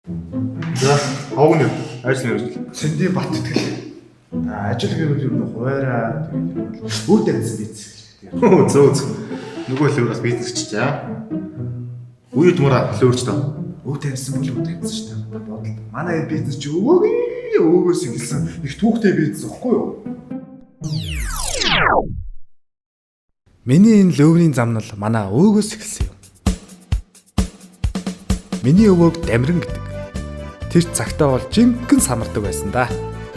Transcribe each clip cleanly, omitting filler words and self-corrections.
За, хавгны ажил нэрж. Сэндий бат итгэл. Ажил гэвэл юу нэ хуваараа тэгээд өөр дэвсэн бизнес гэх тийм. Зөө. Нөгөө л бас бизнес ч чаа. Үе тумаараа хөөрч таа. Өөр дэвсэн бол өөр дэвсэн шүү дээ. Бодол. Манай бизнес чи өвөөс ихэлсэн их түүхтэй бизнес ихгүй юу? Миний энэ лөвний замнал манай өвгөөс эхэлсэн юм. Миний өвөөг Дамиран гэдэг. Тэр цагтаа бол жинхэнэ самардаг байсан да.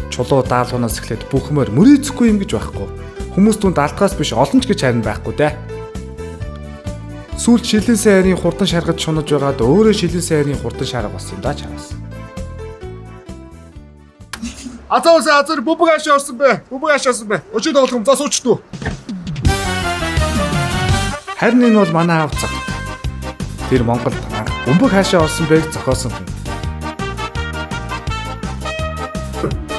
Чулуу даалгавнаас эхлээд бүхмээр мөрөөцөхгүй юм гэж байхгүй. Хүмүүс түнд алтгаас биш олон ч гэж харин байхгүй дээ. Сүүлд шилэн сайрын хурдан шаргаж шунаж байгаад өөрөө шилэн сайрын хурдан шарга болсон юм да чамаас. Азаусаа азар бүбэг ашаа орсон бэ. Бүбэг ашаасан бэ. Өчигд болгоом за суучтуу. Харин энэ бол манай аав цаг. Тэр Монголд бөмбөг хаашаа орсон байг зохиосон хүн.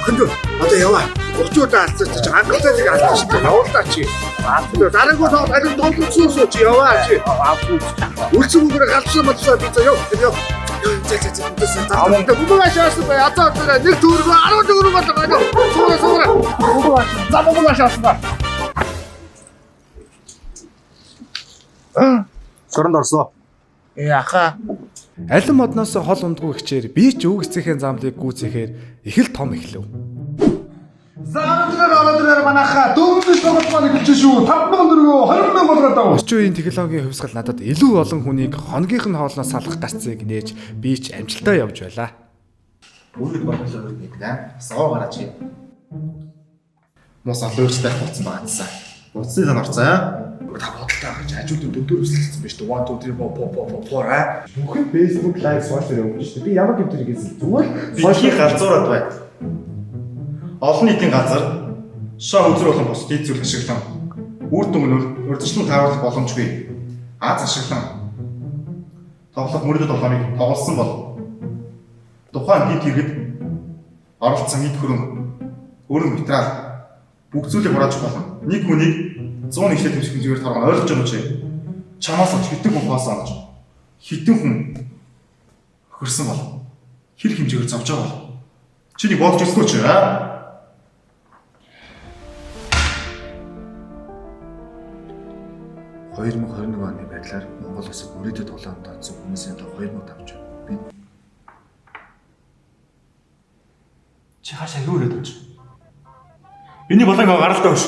Хөндөр одоо яваа. 30 удаа алцсан чи анхлаа нэг алцсан шүү дээ. Явуулаа чи. Дараагүй тоо харин толгоцсон суу чи яваа чи. Үлцэн мөнгөөр галцсан батсаа би за яв. Бүбэг ашаасан бэ. Азаа тэр нэг төгрөгөө 10 төгрөг болоо. Суура. За бүбэг ашаасан ба. Соронд орсоо. Яха. Алин модноос хол ундгүй хчээр би ч үг эцгийн замлыг гүйцэхээр их л том эхлэв. Заавал манайха дөнгөж тоглоомыг хэлж шүү. 5,000 төгрөгөө 20,000 болгоод. Орчин үеийн технологийн хувьсгал надад илүү олон хүнийг хоногийнх нь хоолноос салгах гарцыг нээж би ч амжилтаа явж байлаа. Үргэлж бодлоо гэдэг аа. Соо гараач. Мос алуурчтай болсон багцсан. Уцны сан орцоо. Та бодолтой гарч хажууд дөрөөр үсэлсэн биш үү? 1 2 3 4 аа. Бүхэн Facebook live social явуулж шүү дээ. Би ямар юм тэргээс зүгээр Сошиал галзуураад бай. Олон нийтийн газар шоу үзэр болон бус дээд зүйл ашиглан үр дүнгээр урьдчилан тааруулах боломжгүй. Аз ашиглан тоглох мөрөдө тоглоомыг тоглосон бол тухайн дид хэрэгэд оролцсон эд хөрөнгө өөрөөр материал бүх зүйлийг хурааж болно. Нэг хүнийг 100 нэгтэй төвших хэмжээгээр тарах ойлгож байгаа чи. Чамаас хэдэн хүн хоосон гэж. Хэдэн хүн хөрсөн бол хэр хэмжээгээр зовж байгаа бол чиний бодож өсгөө чи аа. 2021 оны байдлаар Монгол улсад мөрөдө тоглоомд орсон хүмүүсийн тоо 2000 тавж байна. Би Чи хаашаа юу яриад байж? Миний болонг гаралтай биш.